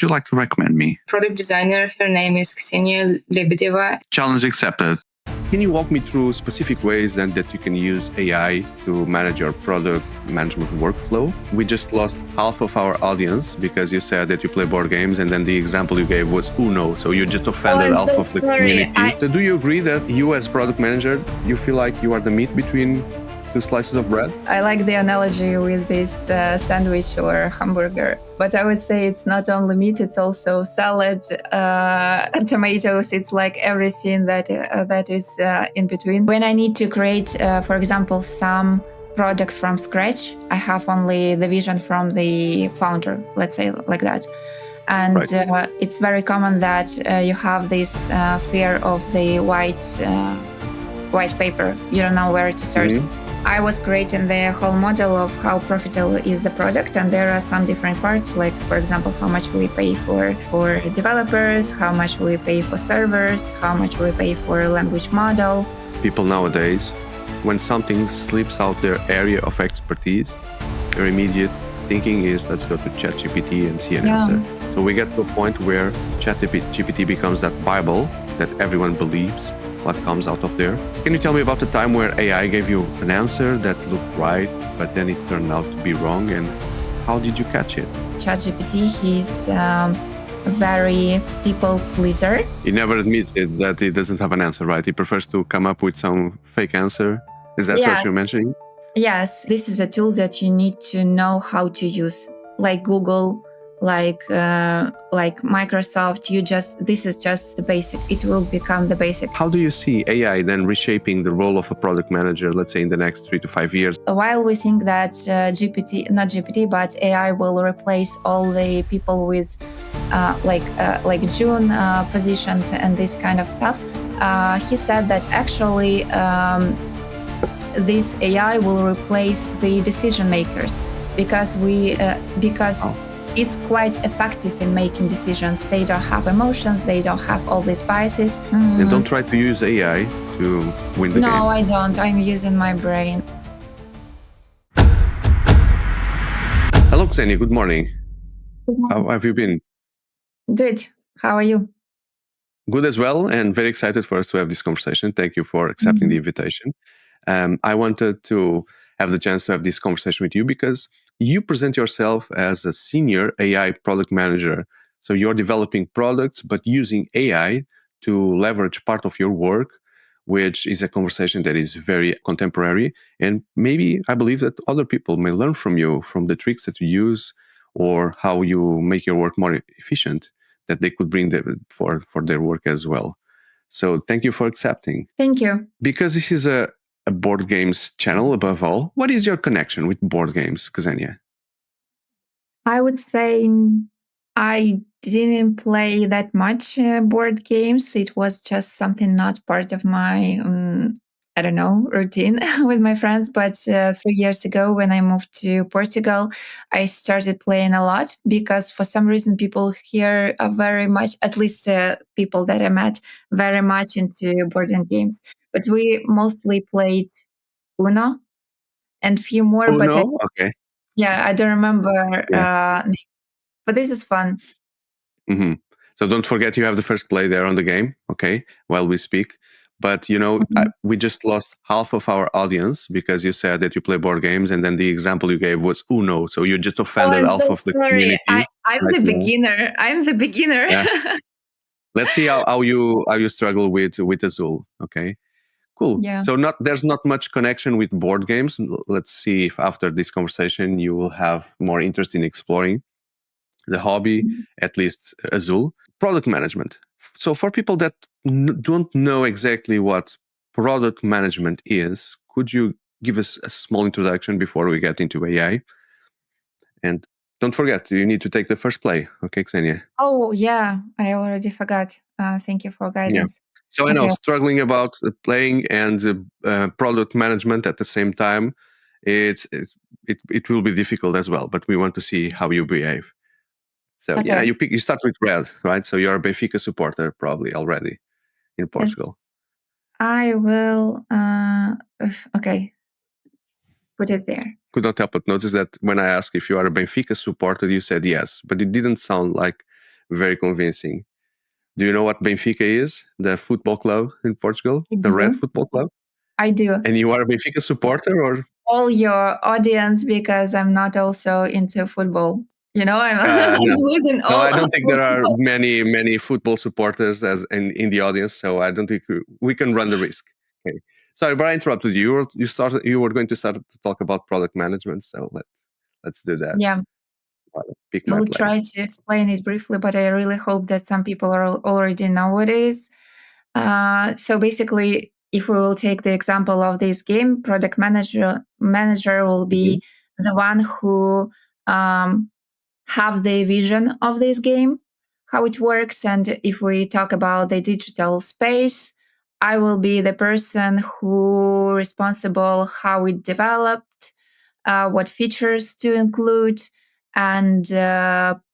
you like to recommend me? Product designer, her name is Ksenia Lebedeva. Challenge accepted. Can you walk me through specific ways then that you can use AI to manage your product management workflow? We just lost half of our audience because you said that you play board games, and then the example you gave was Uno, so you just offended half of the community. So do you agree that you as product manager, you feel like you are the meat between two slices of bread? I like the analogy with this sandwich or hamburger, but I would say it's not only meat, it's also salad, tomatoes. It's like everything that is in between. When I need to create, for example, some product from scratch, I have only the vision from the founder, let's say like that. And right. It's very common that you have this fear of the white paper. You don't know where to start. Mm-hmm. I was creating the whole model of how profitable is the product, and there are some different parts, like, for example, how much we pay for developers, how much we pay for servers, how much we pay for language model. People nowadays, when something slips out their area of expertise, their immediate thinking is, let's go to ChatGPT and see an answer. So we get to a point where ChatGPT becomes that Bible that everyone believes what comes out of there. Can you tell me about the time where AI gave you an answer that looked right, but then it turned out to be wrong, and how did you catch it? ChatGPT, he's very people pleaser. He never admits it, that he doesn't have an answer, right? He prefers to come up with some fake answer. Is that what you're mentioning? Yes, this is a tool that you need to know how to use, like Google, like Microsoft. This is just the basic. It will become the basic. How do you see AI then reshaping the role of a product manager, let's say in the next 3 to 5 years? While we think that but AI will replace all the people with like June positions and this kind of stuff, he said that actually this AI will replace the decision makers because it's quite effective in making decisions. They don't have emotions, they don't have all these biases. And don't try to use AI to win the game. No, I don't. I'm using my brain. Hello, Ksenia. Good morning. Good morning. How have you been? Good. How are you? Good as well, and very excited for us to have this conversation. Thank you for accepting the invitation. I wanted to have the chance to have this conversation with you because you present yourself as a senior AI product manager. So you're developing products, but using AI to leverage part of your work, which is a conversation that is very contemporary. And maybe I believe that other people may learn from you, from the tricks that you use or how you make your work more efficient, that they could bring for their work as well. So thank you for accepting. Thank you. Because this is a board games channel above all, what is your connection with board games, Ksenia? I would say I didn't play that much board games. It was just something not part of my, routine with my friends. But 3 years ago, when I moved to Portugal, I started playing a lot because for some reason people here are very much, at least people that I met, very much into board games. But we mostly played Uno and few more. Uno? Okay. Yeah, I don't remember. But this is fun. Mm-hmm. So don't forget you have the first play there on the game, okay, while we speak. But, we just lost half of our audience because you said that you play board games, and then the example you gave was Uno. So you just offended half of the community. I'm the beginner. I'm the beginner. Yeah. Let's see how you struggle with Azul, okay? Cool. Yeah. So there's not much connection with board games. Let's see if after this conversation you will have more interest in exploring the hobby, at least Azul. Product management. So for people that don't know exactly what product management is, could you give us a small introduction before we get into AI? And don't forget, you need to take the first play. Okay, Ksenia? Oh, yeah. I already forgot. Thank you for guidance. Yeah. So I know, struggling about playing and product management at the same time, it will be difficult as well, but we want to see how you behave. So you start with red, right? So you're a Benfica supporter probably already in Portugal. Yes. I will, put it there. Could not help but notice that when I asked if you are a Benfica supporter, you said yes, but it didn't sound like very convincing. Do you know what Benfica is? The football club in Portugal, I the Red do. Football Club. I do. And you are a Benfica supporter, or? All your audience, because I'm not also into football. I'm, I'm No, losing no, all I don't think all there are people. many football supporters as in the audience, so I don't think we can run the risk. Okay, sorry, but I interrupted you. You were going to start to talk about product management, so let's do that. Yeah, Pick I my will plane. try to explain it briefly, but I really hope that some people already know what it is. So basically, if we will take the example of this game, product manager will Mhm. be the one who have the vision of this game, how it works. And if we talk about the digital space, I will be the person who responsible how it developed, what features to include, and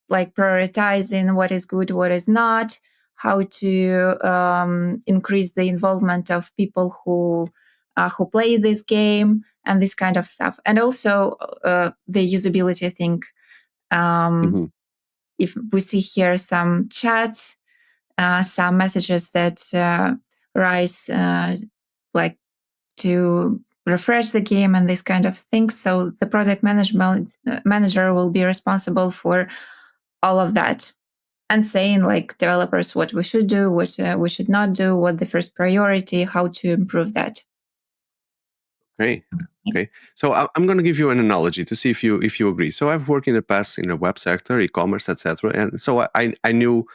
like prioritizing what is good, what is not, how to increase the involvement of people who play this game, and this kind of stuff. And also the usability thing. Um, Mhm. if we see here some chat, some messages that rise like to refresh the game and this kind of things. So the product management manager will be responsible for all of that and saying like developers what we should do, what we should not do, what the first priority, how to improve that. Okay. Okay. So I'm going to give you an analogy to see if you agree. So I've worked in the past in the web sector, e-commerce, etc. And so I knew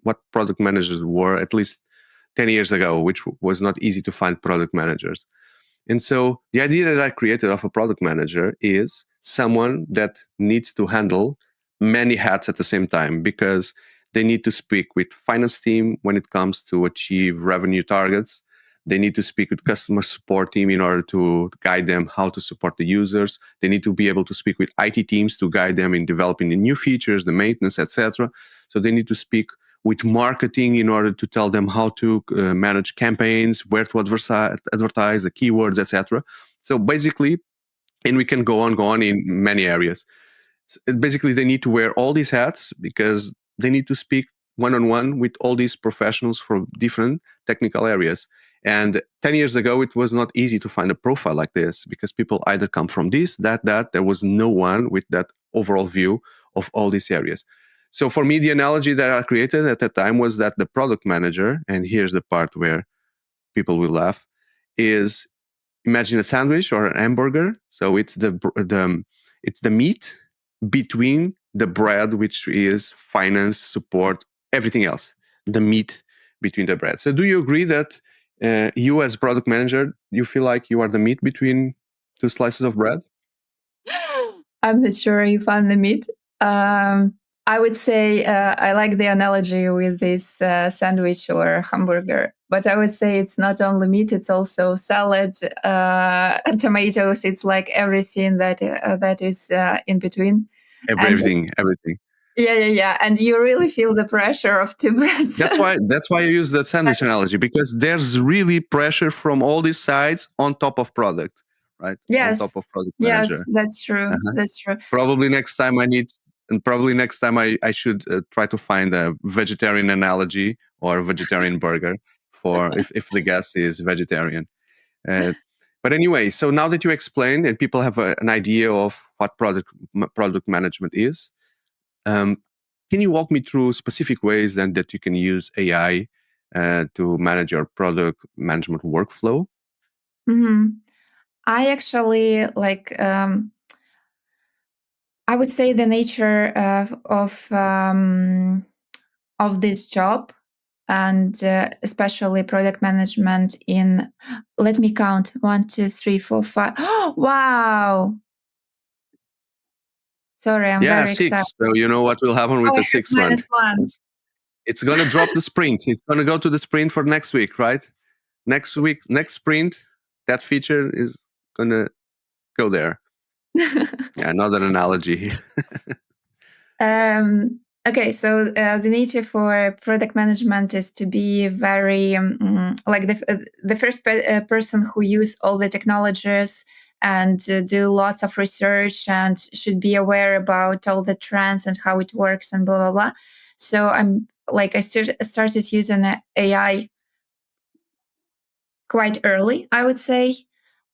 what product managers were at least 10 years ago, which was not easy to find product managers. And so the idea that I created of a product manager is someone that needs to handle many hats at the same time, because they need to speak with finance team when it comes to achieve revenue targets. They need to speak with customer support team in order to guide them how to support the users. They need to be able to speak with IT teams to guide them in developing the new features, the maintenance, etc. So they need to speak with marketing in order to tell them how to manage campaigns, where to advertise, the keywords, etc. So basically, and we can go on in many areas. Basically, they need to wear all these hats because they need to speak one-on-one with all these professionals from different technical areas. And 10 years ago, it was not easy to find a profile like this because people either come from this, that. There was no one with that overall view of all these areas. So for me, the analogy that I created at that time was that the product manager, and here's the part where people will laugh, is imagine a sandwich or an hamburger. So it's the meat between the bread, which is finance, support, everything else. The meat between the bread. So do you agree that you as product manager, you feel like you are the meat between two slices of bread? I'm not sure if I'm the meat. Um, I would say I like the analogy with this sandwich or hamburger, but I would say it's not only meat; it's also salad, tomatoes. It's like everything that is in between. And Everything. yeah. And you really feel the pressure of two breads. That's why I use that sandwich analogy, because there's really pressure from all these sides on top of product, right? On top Yes, of product yes, manager. that's true. Uh-huh. That's true. Probably next time I should try to find a vegetarian analogy or a vegetarian burger for if the guest is vegetarian. Uh, but anyway, so now that you explained and people have an idea of what product management is, um, can you walk me through specific ways then that you can use AI to manage your product management workflow? Mhm. I actually I would say the nature of this job, and especially product management in, let me count, 1, 2, 3, 4, 5. Wow! Sorry, I'm Yeah, very excited. six. So you know what will happen Oh, with I the have sixth one. -1. It's going to drop the sprint. It's going to go to the sprint for next week, right? Next week, next sprint, that feature is going to go there. Yeah, another analogy here. Okay, so the nature for product management is to be very like the first person who use all the technologies and do lots of research and should be aware about all the trends and how it works and blah blah blah. So I started using AI quite early, I would say,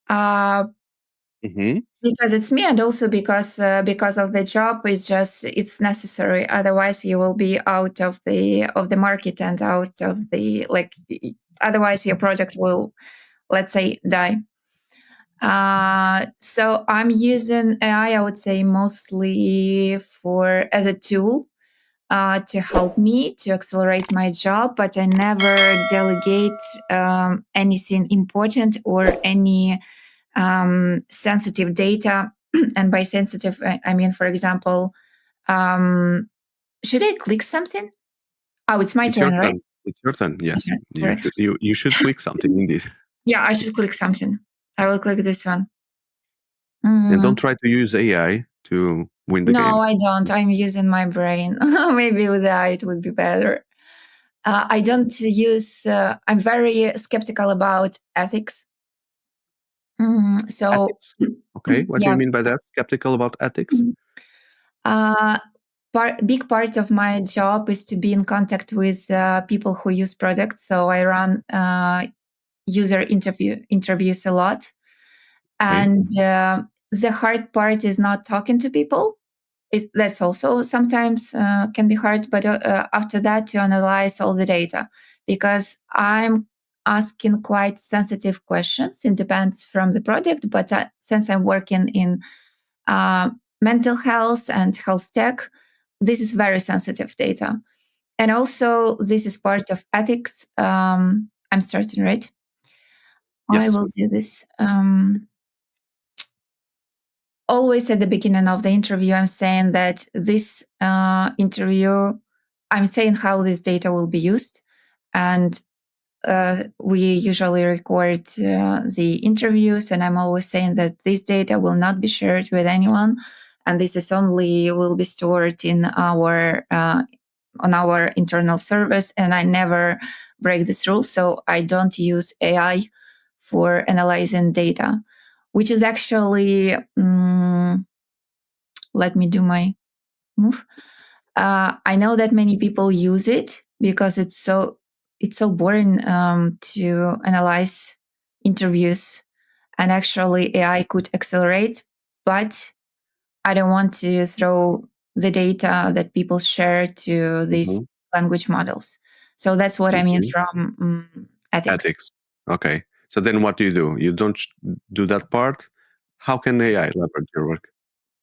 Mm-hmm. because it's me, and also because of the job. It's necessary. Otherwise, you will be out of the market and out of the otherwise your project will, let's say, die. So I'm using AI, I would say, mostly as a tool to help me to accelerate my job, but I never delegate anything important or any sensitive data. And by sensitive, I mean, for example, should I click something? Oh, it's my It's your turn, right? turn. It's your turn. Yes, Sorry. you should click something indeed, Yeah, I should click something. I will click this one. and don't try to use AI to win the No, game. I don't. I'm using my brain. Maybe with AI it would be better. I don't use. I'm very skeptical about ethics. So, Ethics. Okay, what do you yeah. mean by that? Skeptical about ethics? Uh, big part of my job is to be in contact with people who use products. So I run user interviews a lot, Okay. and the hard part is not talking to people. That's also sometimes can be hard, but after that to analyze all the data, because I'm asking quite sensitive questions. It depends from the product, but since I'm working in mental health and health tech, this is very sensitive data. And also, this is part of ethics. I'm starting, right? I Yes. will do this. Always at the beginning of the interview, I'm saying that this interview, I'm saying how this data will be used. And we usually record the interviews, and I'm always saying that this data will not be shared with anyone, and this is only will be stored in our on our internal service. And I never break this rule, so I don't use AI for analyzing data, which is actually let me do my move. I know that many people use it because it's so boring to analyze interviews, and actually AI could accelerate, but I don't want to throw the data that people share to these Mm-hmm. language models. So that's what I mean Mm-hmm. from ethics. Ethics. Okay. So then what do? You don't do that part? How can AI leverage your work?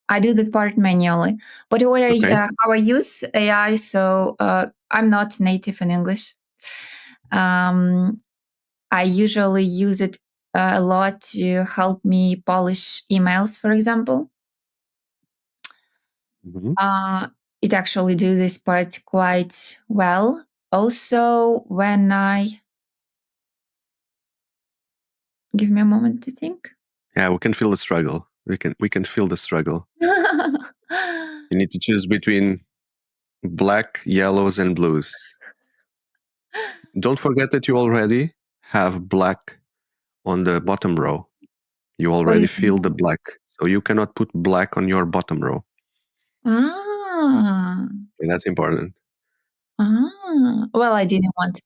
I do that part manually. But Okay. how I use AI, so I'm not native in English. Um, I usually use it a lot to help me polish emails, for example. Mm-hmm. It actually do this part quite well. Also, when I give me a moment to think. Yeah, we can feel the struggle. We can feel the struggle. You need to choose between black, yellows, and blues. Don't forget that you already have black on the bottom row. You What do already you feel think? the black. So you cannot put black on your bottom row. Ah, And that's important. well, I didn't want it.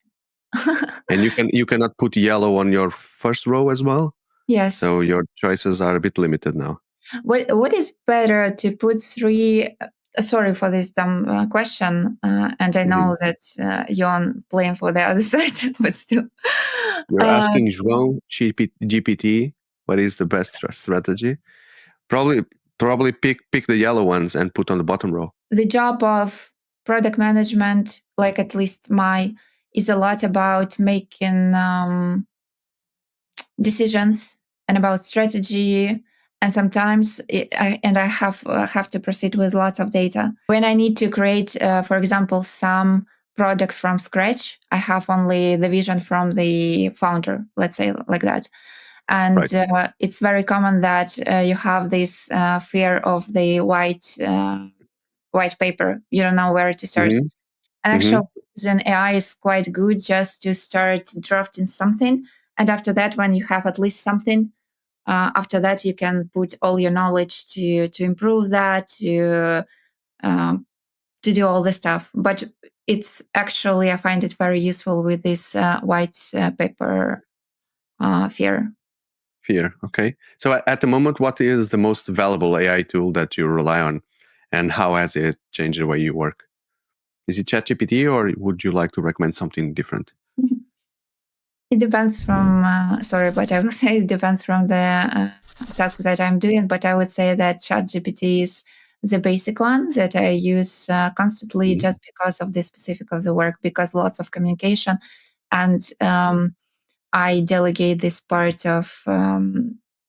And you cannot put yellow on your first row as well. Yes. So your choices are a bit limited now. What is better to put three? Sorry for this dumb question, and I know that you're playing for the other side, but still. You're asking João GPT what is the best strategy. Probably pick the yellow ones and put on the bottom row. The job of product management, like at least is a lot about making decisions and about strategy. And sometimes I have to proceed with lots of data. When I need to create, for example, some product from scratch, I have only the vision from the founder, let's say like that. And Right. It's very common that you have this fear of the white paper. You don't know where to start. Mm-hmm. And Mm-hmm. actually, using AI is quite good just to start drafting something. And after that, when you have at least something, after that, you can put all your knowledge to improve that, to do all the stuff. But it's actually, I find it very useful with this white paper fear. Fear. Okay. So at the moment, what is the most valuable AI tool that you rely on, and how has it changed the way you work? Is it ChatGPT, or would you like to recommend something different? It depends from, sorry, but I will say it depends from the task that I'm doing. But I would say that ChatGPT is the basic one that I use constantly, Mhm. just because of the specific of the work, because lots of communication. And I delegate this part of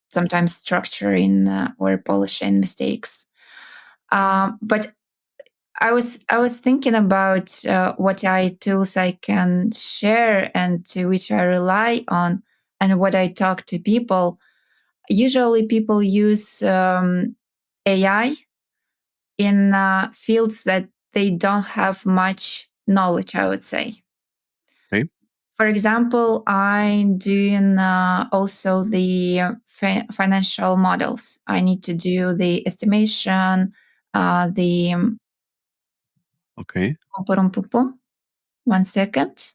sometimes structuring or polishing mistakes. But I was thinking about what AI tools I can share and to which I rely on, and what I talk to people. Usually, people use AI in fields that they don't have much knowledge, I would say. Okay. For example, I'm doing also the financial models. I need to do the estimation, the Okay. one second.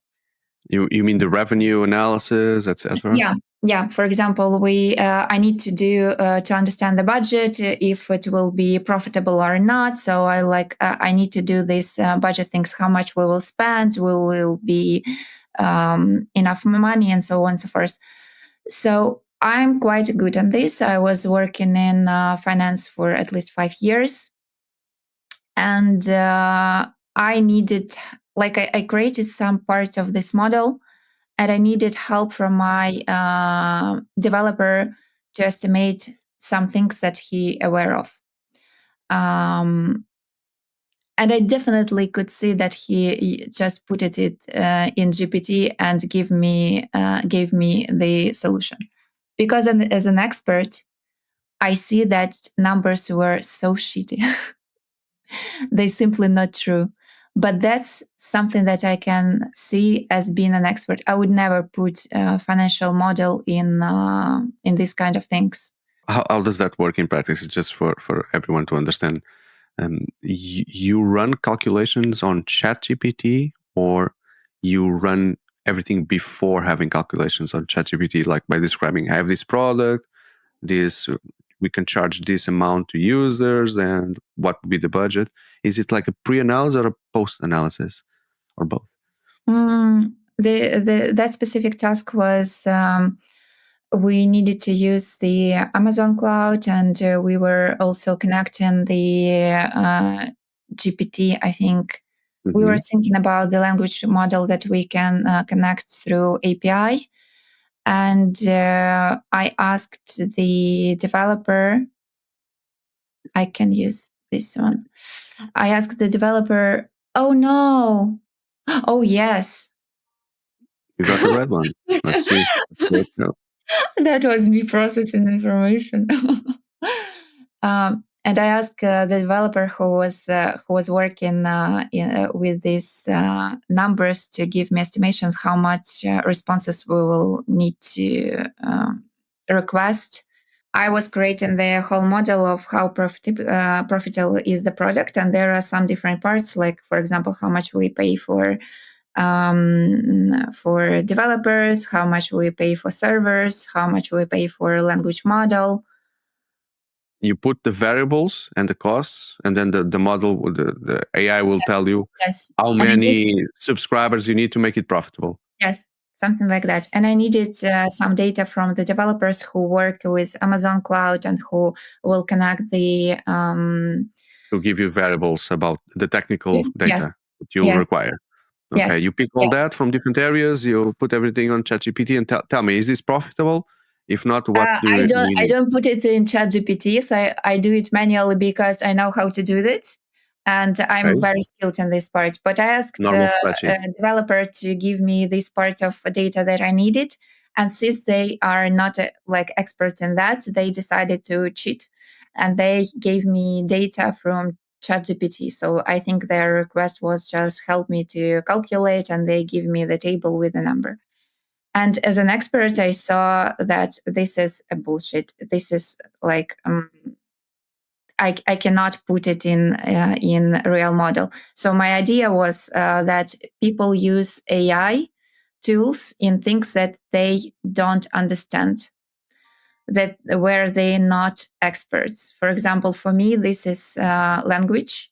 You mean the revenue analysis, etc.? Yeah. For example, we I need to do to understand the budget, if it will be profitable or not. So I need to do this budget things, how much we will spend, will be enough money, and so on and so forth. So I'm quite good at this. I was working in finance for at least 5 years, and I needed, I created some part of this model, and I needed help from my developer to estimate some things that he aware of. And I definitely could see that he just put it in GPT and gave me the solution. Because as an expert, I see that numbers were so shitty. They're simply not true. But that's something that I can see as being an expert. I would never put a financial model in these kind of things. How does that work in practice? Just for everyone to understand. You run calculations on ChatGPT, or you run everything before having calculations on ChatGPT, like by describing, I have this product, this we can charge this amount to users, and what would be the budget? Is it like a pre-analysis or a post-analysis, or both? That specific task was we needed to use the Amazon cloud, and we were also connecting the GPT. I think we were thinking about the language model that we can connect through API. And I asked the developer, I can use this one. I asked the developer, oh no, oh yes. You got the red one. Let's see. Let's go. That was me processing information. And I asked the developer who was working with these numbers to give me estimations how much responses we will need to request. I was creating the whole model of how profitable is the product, and there are some different parts, like for example, how much we pay for developers, how much we pay for servers, how much we pay for language model. You put the variables and the costs, and then the model, the AI will tell you Yes. how many subscribers you need to make it profitable. Yes, something like that. And I needed some data from the developers who work with Amazon Cloud and who will connect the To give you variables about the technical data yes, that you'll yes, require. Okay, yes, you pick all yes. that from different areas. You put everything on ChatGPT and tell me, is this profitable? If not, what do I we I need? don't put it in ChatGPT, so I do it manually because I know how to do it, and I'm Okay, very skilled in this part. But I asked normal the spreadsheet. developer to give me this part of data that I needed, and since they are not experts in that, they decided to cheat, and they gave me data from ChatGPT. So I think their request was just help me to calculate, and they give me the table with the number. And as an expert, I saw that this is a bullshit. This is like I cannot put it in a real model. So my idea was that people use AI tools in things that they don't understand, that where they're not experts. For example, for me, this is language.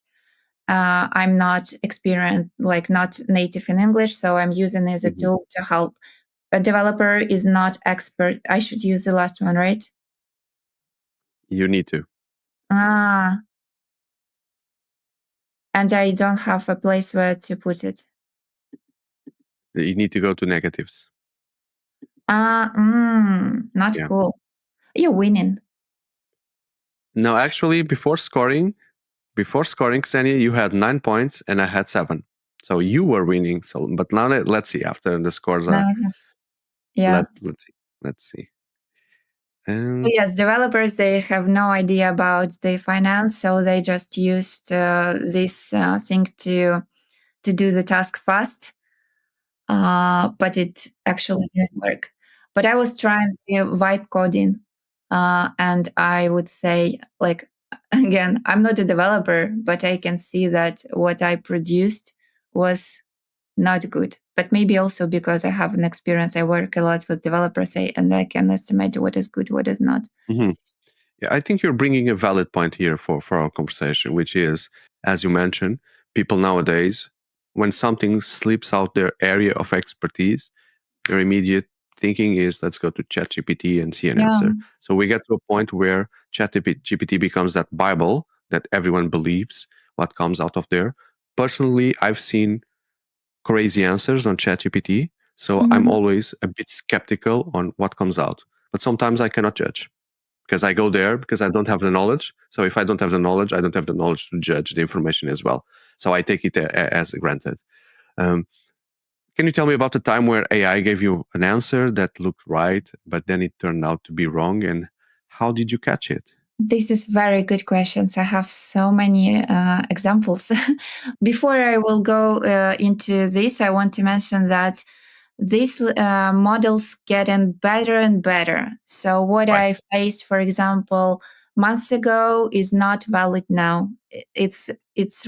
I'm not experienced, like not native in English, so I'm using it as a tool to help. A developer is not expert. I should use the last one, right? You need to. Ah, and I don't have a place where to put it. You need to go to negatives. Not Yeah. cool. You're winning. No, actually, before scoring, Ksenia, you had 9 points and I had 7. So you were winning. So, but now let's see after the scores Now are. I have, yeah. Let's see. So And yes, developers, they have no idea about the finance, so they just used this thing to do the task fast. But it actually didn't work. But I was trying vibe coding, and I would say, like, again, I'm not a developer, but I can see that what I produced was not good. But maybe also because I have an experience, I work a lot with developers, and I can estimate what is good, what is not. yeah, I think you're bringing a valid point here for our conversation, which is, as you mentioned, people nowadays, when something slips out their area of expertise, their immediate thinking is, let's go to ChatGPT and see an answer. So we get to a point where ChatGPT becomes that Bible that everyone believes what comes out of there. Personally, I've seen crazy answers on ChatGPT, so I'm always a bit skeptical on what comes out. But sometimes I cannot judge because I go there because I don't have the knowledge. So if I don't have the knowledge, I don't have the knowledge to judge the information as well. So I take it as granted. Um, can you tell me about the time where AI gave you an answer that looked right, but then it turned out to be wrong? And how did you catch it? This is very good questions. I have so many examples. Before I will go into this, I want to mention that these models getting better and better. So what Right. I faced, for example, months ago is not valid now. It's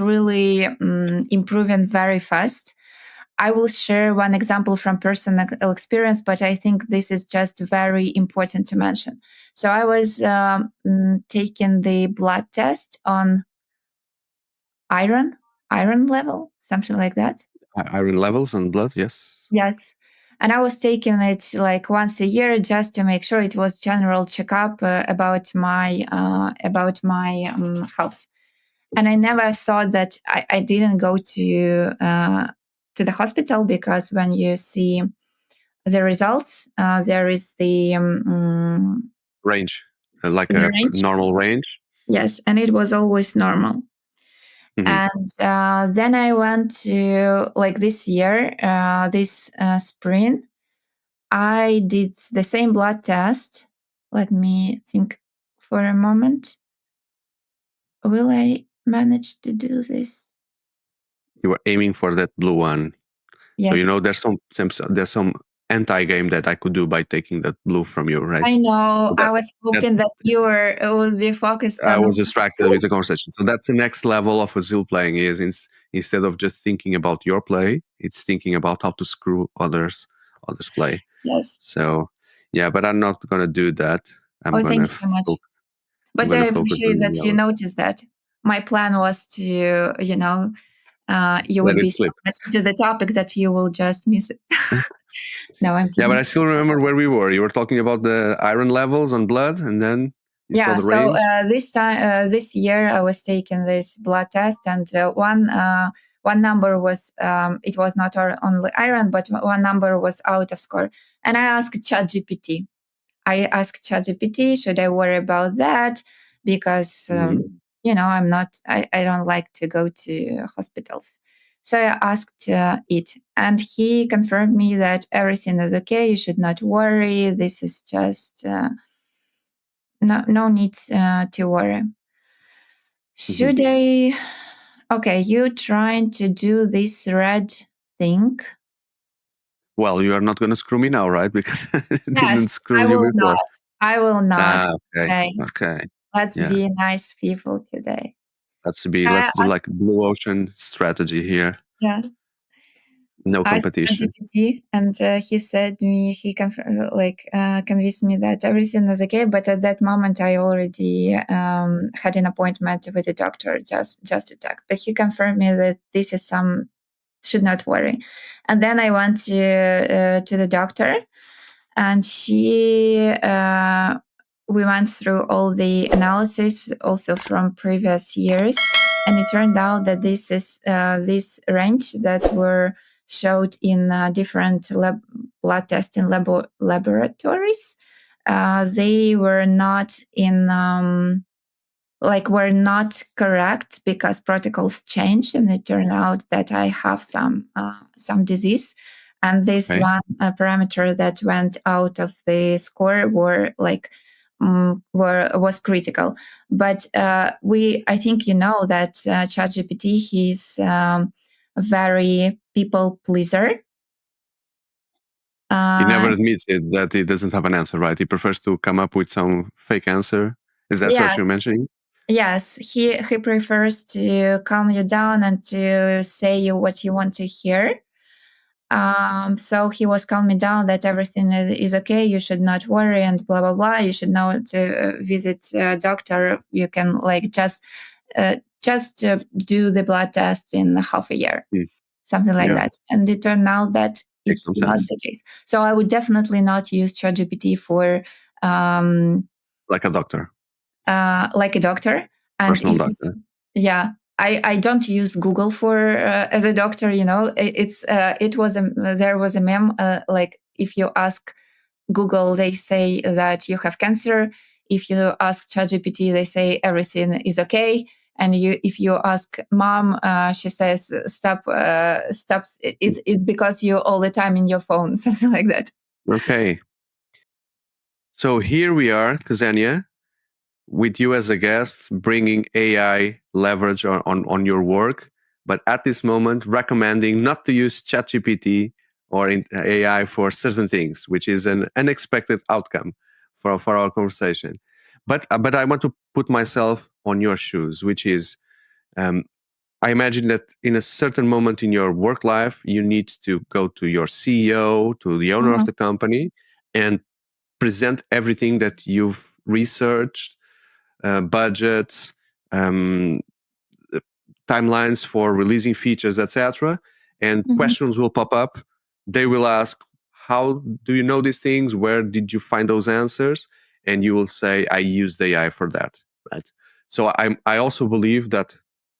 really improving very fast. I will share one example from personal experience, but I think this is just very important to mention. So I was taking the blood test on iron level, something like that. Iron levels and blood, yes. Yes. And I was taking it like once a year just to make sure. It was general checkup about my health. And I never thought that I didn't go to the hospital, because when you see the results, there is the Range, like the a range. normal range. Yes, and it was always normal. And then I went to, like, this year, this spring, I did the same blood test. Let me think for a moment. Will I manage to do this? You were aiming for that blue one. Yes. So there's some anti-game that I could do by taking that blue from you, right? I know. That, I was hoping that you would be focused I on. was distracted with the conversation. So that's the next level of Azul playing is instead of just thinking about your play, it's thinking about how to screw others play. Yes. So yeah, but I'm not gonna do that. Oh, thank you so much. But I focus appreciate on that the you other. noticed that. My plan was to, you Let would it be so slip. much into the topic that you will just miss it. No, I'm Yeah, kidding. but I still remember where we were. You were talking about the iron levels on blood, and then you saw the range. So this year, I was taking this blood test, and one number was it was not only iron, but one number was out of score. And I asked ChatGPT. Should I worry about that? Because I don't like to go to hospitals. So I asked it, and he confirmed me that everything is okay. You should not worry. This is just no need to worry. Should I? Okay, you trying to do this red thing? Well, you are not going to screw me now, right? Because I Yes, didn't screw I you will not. before. I will not. Okay. Okay. Okay. Let's Yeah. be nice people today. Let's do like blue ocean strategy here. Yeah. No I asked competition. ChatGPT, and he said me he convinced me that everything is okay. But at that moment, I already had an appointment with the doctor just to check. But he confirmed me that this is some should not worry. And then I went to the doctor, and we went through all the analysis also from previous years, and it turned out that this is this range that were showed in different blood testing laboratories. They were not in were not correct because protocols changed, and it turned out that I have some disease, and this Okay. one parameter that went out of the score was critical. But I think you know that ChatGPT, he's very people pleaser. He never admits it that he doesn't have an answer, right? He prefers to come up with some fake answer. Is that what Yes. you're mentioning? Yes, he prefers to calm you down and to say you what you want to hear. So he was calming down that everything is okay. You should not worry and blah blah blah. You should know to visit a doctor. You can just do the blood test in half a year, something like that. And it turned out that Makes it's some not sense. the case. So I would definitely not use ChatGPT for like a doctor. Like a doctor. And Personal doctor. Yeah, I don't use Google for as a doctor. You know, there was a meme like if you ask Google, they say that you have cancer. If you ask ChatGPT, they say everything is okay. And if you ask mom, she says stop. It's because you're all the time in your phone, something like that. Okay. So here we are, Ksenia, with you as a guest, bringing AI leverage on your work, but at this moment, recommending not to use ChatGPT or AI for certain things, which is an unexpected outcome for our conversation. But I want to put myself on your shoes, which is, I imagine that in a certain moment in your work life, you need to go to your CEO, to the owner of the company, and present everything that you've researched, budgets, um, timelines for releasing features, etc. And questions will pop up. They will ask, how do you know these things? Where did you find those answers? And you will say, I used AI for that. Right. So I also believe that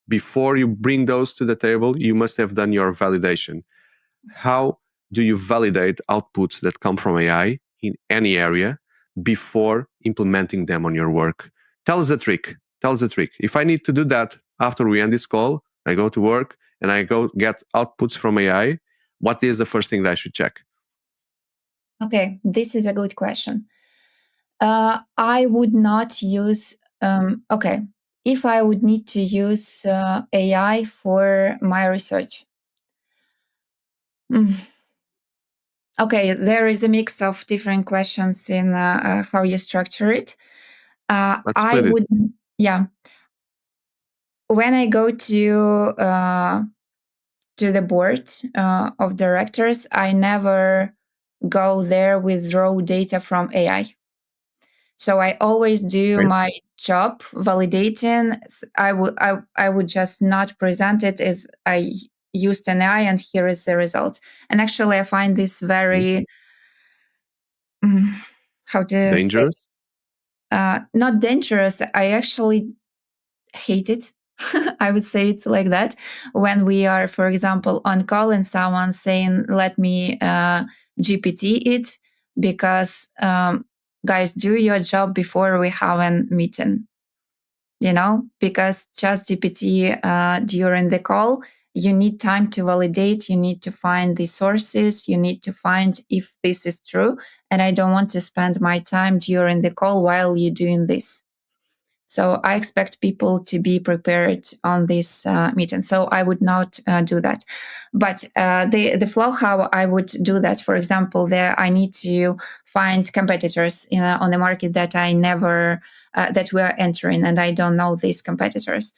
before you bring those to the table, you must have done your validation. How do you validate outputs that come from AI in any area before implementing them on your work? Tell us the trick. Tell us the trick. If I need to do that after we end this call, I go to work and I go get outputs from AI, what is the first thing that I should check? Okay, this is a good question. I would not use, okay, if I would need to use AI for my research. Okay, there is a mix of different questions in how you structure it. Let's I split it. would, yeah. When I go to the board of directors, I never go there with raw data from AI. So I always do my job validating. I would just not present it as I used an AI and here is the result. And actually, I find this very how to Dangerous? say not dangerous. I actually hate it. I would say it's like that when we are, for example, on call and someone saying, "Let me GPT it," because guys, do your job before we have a meeting. You know, because ChatGPT during the call, you need time to validate. You need to find the sources. You need to find if this is true. And I don't want to spend my time during the call while you're doing this. So I expect people to be prepared on this meeting. So I would not do that. But the flow, how I would do that, for example, there I need to find competitors on the market that I never, that we are entering, and I don't know these competitors.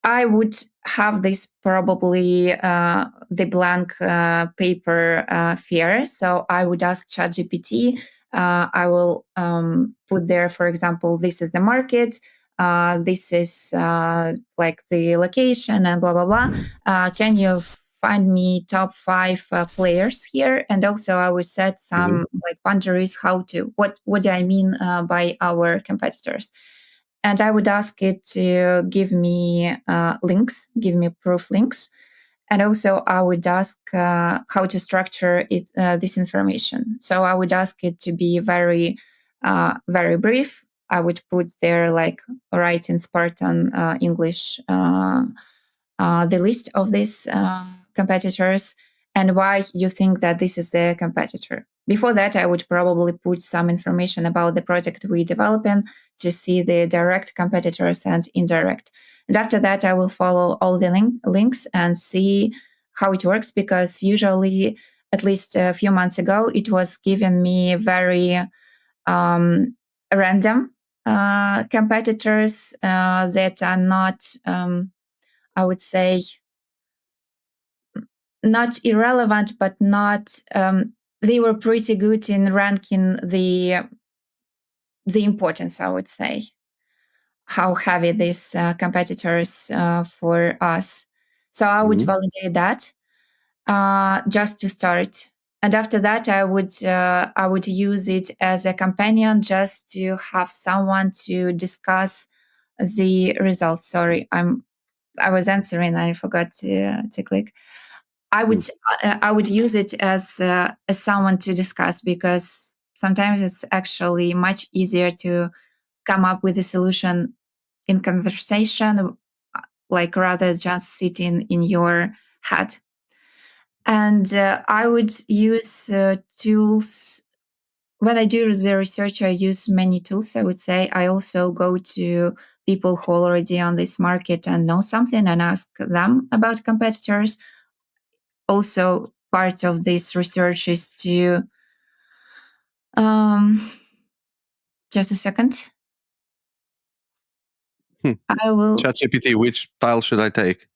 I would have this probably the blank paper here. So I would ask ChatGPT. I will put there, for example, this is the market. This is like the location and blah, blah, blah. Can you find me top 5 players here? And also I would set some like boundaries, what do I mean by our competitors? And I would ask it to give me links, give me proof links. And also I would ask how to structure it, this information. So I would ask it to be very, very brief. I would put there like write in Spartan English the list of these competitors and why you think that this is the competitor. Before that, I would probably put some information about the project we developing to see the direct competitors and indirect. And after that, I will follow all the links and see how it works, because usually, at least a few months ago, it was giving me very random competitors that are not, I would say, not irrelevant, but not, they were pretty good in ranking the importance, I would say, how heavy these competitors for us. So I would validate that just to start. And after that, I would use it as a companion just to have someone to discuss the results. Sorry, I was answering. I forgot to click. I would use it as someone to discuss, because sometimes it's actually much easier to come up with a solution in conversation, like rather just sitting in your head. And I would use tools. When I do the research, I use many tools, I would say. I also go to people who are already on this market and know something and ask them about competitors. Also, part of this research is to just a second. I will. ChatGPT, which tile should I take?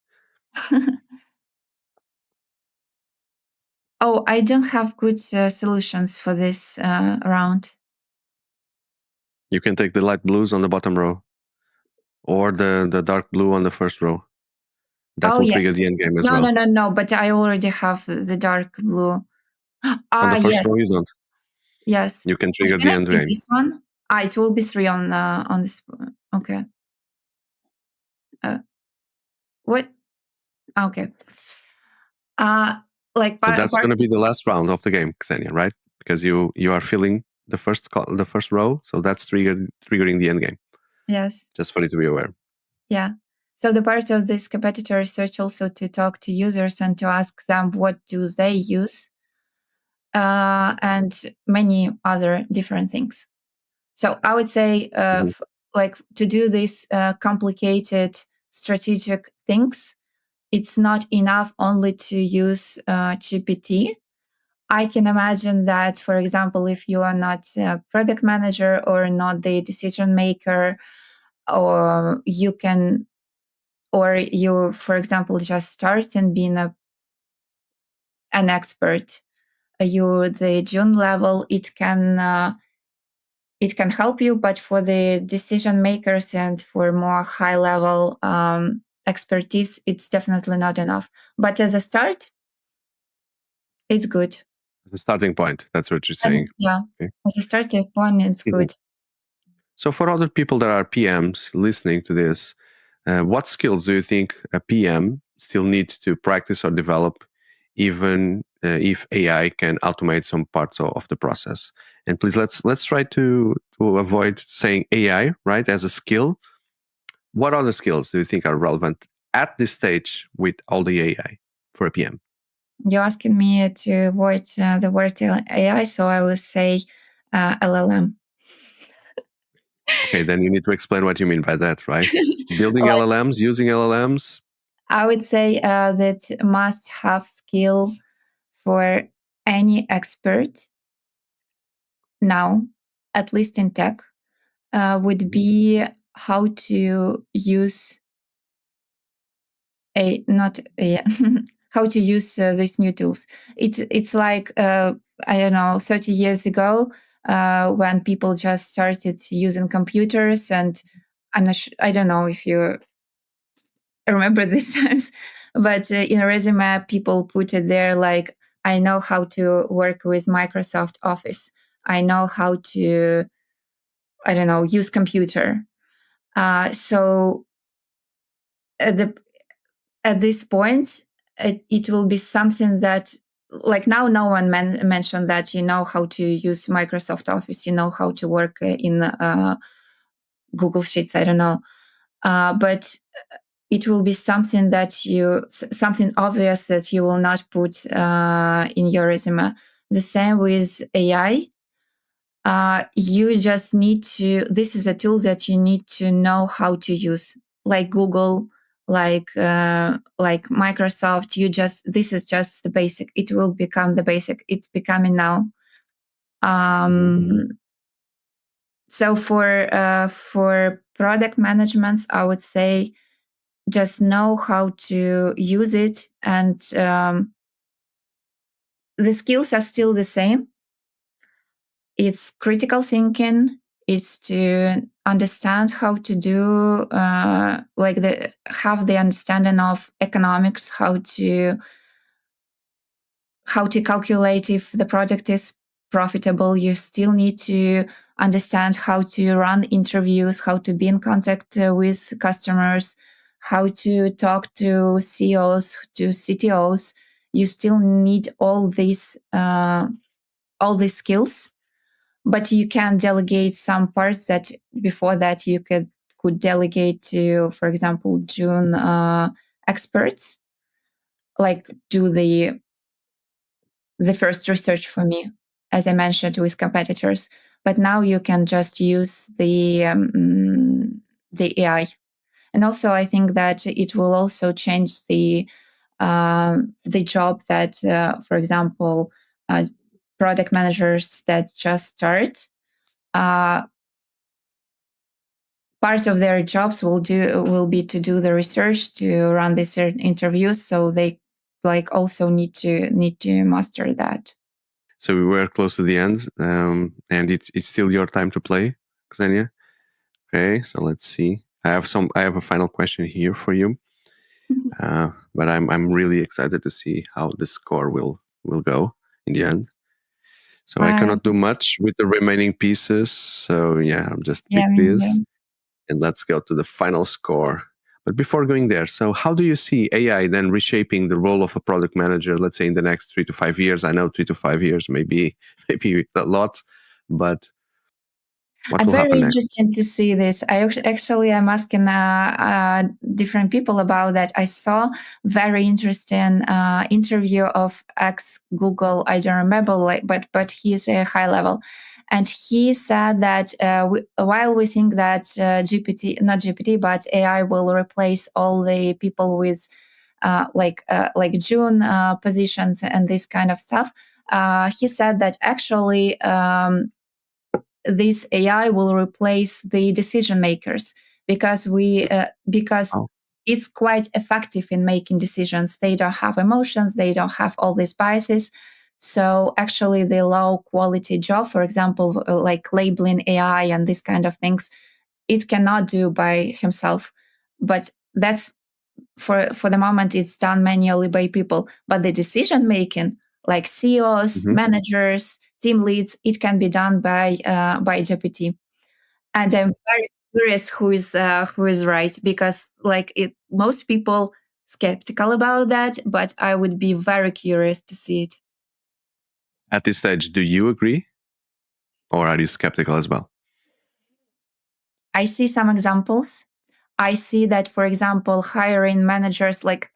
Oh, I don't have good solutions for this round. You can take the light blues on the bottom row, or the dark blue on the first row. That will trigger the end game as well. No. But I already have the dark blue. On the first Yes. row, you don't. Yes. You can trigger the end game. This one? It will be 3 on this. Okay. What? Okay. So that's going to be the last round of the game, Ksenia, right? Because you are filling the first row, so that's triggering the end game. Yes. Just for you to be aware. Yeah. So the part of this competitor research also to talk to users and to ask them what do they use, and many other different things. So I would say, like to do these complicated strategic things, it's not enough only to use GPT. I can imagine that, for example, if you are not a product manager or not the decision maker, or you, for example, just start and being an expert, you're the June level, it can help you, but for the decision makers and for more high level expertise, it's definitely not enough. But as a start, it's good. The starting point, that's what you're saying. Okay. As a starting point, it's good. So for other people that are PMs listening to this, what skills do you think a PM still needs to practice or develop, even if AI can automate some parts of the process? And please, let's try to avoid saying AI, right, as a skill. What other skills do you think are relevant at this stage with all the AI for a PM? You're asking me to avoid the word AI, so I will say LLM. Okay, then you need to explain what you mean by that, right? Building Well, LLMs, using LLMs. I would say that must have skill for any expert now, at least in tech, would be how to use a not a how to use these new tools. It's like I don't know, 30 years ago when people just started using computers, and I don't know if you remember these times, but in a resume people put it there like, I know how to work with Microsoft Office. I know how to, I don't know, use computer. So at the at this point, it will be something that, like, now no one mentioned that you know how to use Microsoft Office, you know how to work in Google Sheets, I don't know. But it will be something that something obvious that you will not put in your resume. The same with AI. You just need to, this is a tool that you need to know how to use, like Google, like Microsoft. This is just the basic. It will become the basic. It's becoming now. So for product management, I would say just know how to use it, and the skills are still the same. It's critical thinking. It's to understand how to do have the understanding of economics, how to calculate if the project is profitable. You still need to understand how to run interviews, how to be in contact with customers, how to talk to CEOs, to CTOs. You still need all these skills, but you can delegate some parts that before that you could delegate to, for example, June experts, like do the first research for me, as I mentioned, with competitors. But now you can just use the AI, and also I think that it will also change the job that, for example, product managers that just start. Part of their jobs will be to do the research, to run these interviews, so they like also need to master that. So we were close to the end, and it's still your time to play, Ksenia. Okay, so let's see. I have a final question here for you, but I'm really excited to see how the score will go in the end. So I Uh, cannot do much with the remaining pieces. So yeah, I'll just yeah, pick I mean, this and let's go to the final score. But before going there, so how do you see AI then reshaping the role of a product manager, let's say in the next 3 to 5 years? I know 3 to 5 years maybe a lot, but what I'm will very happen next? interested to see this. Actually I'm asking different people about that. I saw very interesting interview of ex Google. I don't remember, but he's a high level, and he said that while we think that not GPT, but AI will replace all the people with like June positions and this kind of stuff. He said that actually. This AI will replace the decision makers, because Oh, it's quite effective in making decisions. They don't have emotions, they don't have all these biases. So actually, the low quality job, for example, like labeling AI and these kind of things, it cannot do by himself. But that's for the moment, it's done manually by people. But the decision making, like CEOs, mhm. managers, team leads, it can be done by GPT. And I'm very curious who is right, because like most people skeptical about that, but I would be very curious to see it. At this stage, do you agree or are you skeptical as well? I see some examples. I see that, for example, hiring managers, like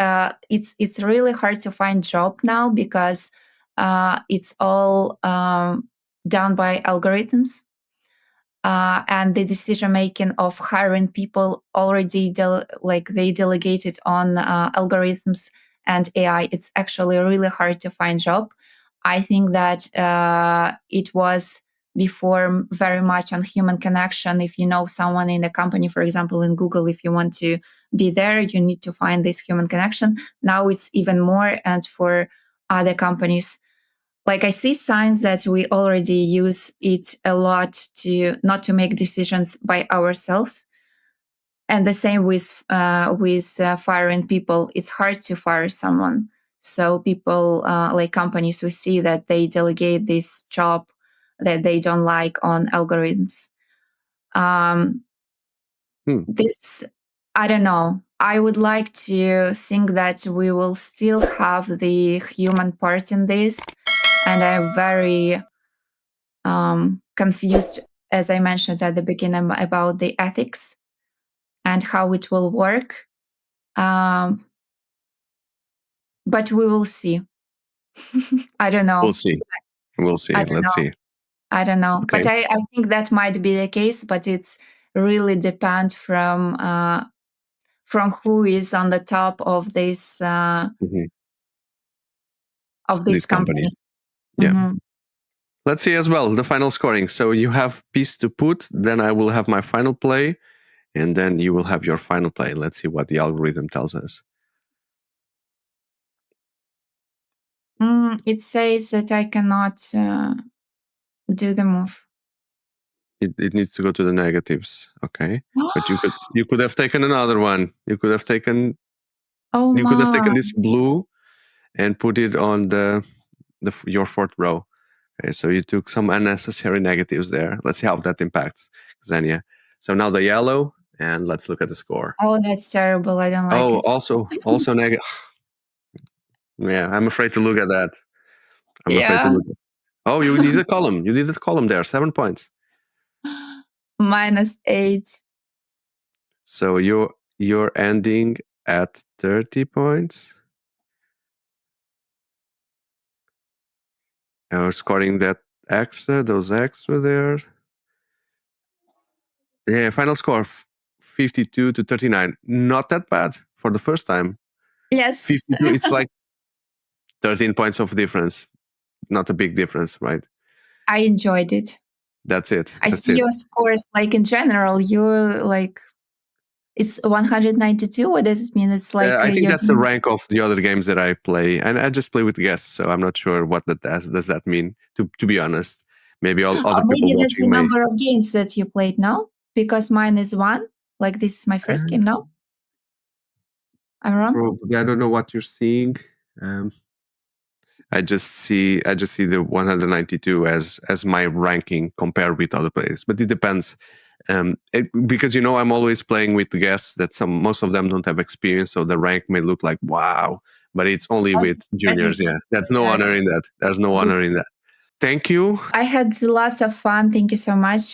it's really hard to find job now, because it's all done by algorithms. and the decision making of hiring people already they delegate it on algorithms and AI. It's actually a really hard to find job. I think that it was before very much on human connection. If you know someone in a company, for example, in Google, if you want to be there, you need to find this human connection. Now it's even more, and for other companies, like I see signs that we already use it a lot to not to make decisions by ourselves. And the same with firing people. It's hard to fire someone. So people like companies, we see that they delegate this job that they don't like on algorithms. This, I don't know. I would like to think that we will still have the human part in this, and I'm very confused, as I mentioned at the beginning, about the ethics and how it will work. But we will see. I don't know. We'll see. We'll see. Let's see. I don't know. Okay. But I think that might be the case, but it's really depend from who is on the top of this These companies. Yeah. Mm-hmm. Let's see as well the final scoring. So you have piece to put, then I will have my final play, and then you will have your final play. Let's see what the algorithm tells us. It says that I cannot do the move. It needs to go to the negatives. Okay. But you could have taken another one. You could have taken could have taken this blue and put it on your fourth row. Okay, so you took some unnecessary negatives there. Let's see how that impacts Ksenia. So now the yellow, and let's look at the score. Oh, that's terrible. I don't like it. Also negative. Yeah, I'm afraid to look at that. Afraid to look at. Oh, you did a column. You did a column there. 7 points. -8. So you're ending at 30 points. And we're scoring those extra there. Yeah, final score 52 to 39. Not that bad for the first time. Yes. 52, it's like 13 points of difference. Not a big difference, right? I enjoyed it. That's it. I see your scores, like in general, you're like, it's 192. What does it mean? It's like I think that's the rank of the other games that I play, and I just play with guests, so I'm not sure what that does that mean. To be honest, maybe other people maybe that's the watching number of games that you played. No, because mine is 1. Like this is my first game. No, I'm wrong. Probably. I don't know what you're seeing. I just see the 192 as my ranking compared with other players, but it depends. Because I'm always playing with guests that most of them don't have experience, so the rank may look like wow, but it's only with juniors. Yeah, there's no honor in that. There's no honor in that. Thank you. I had lots of fun. Thank you so much.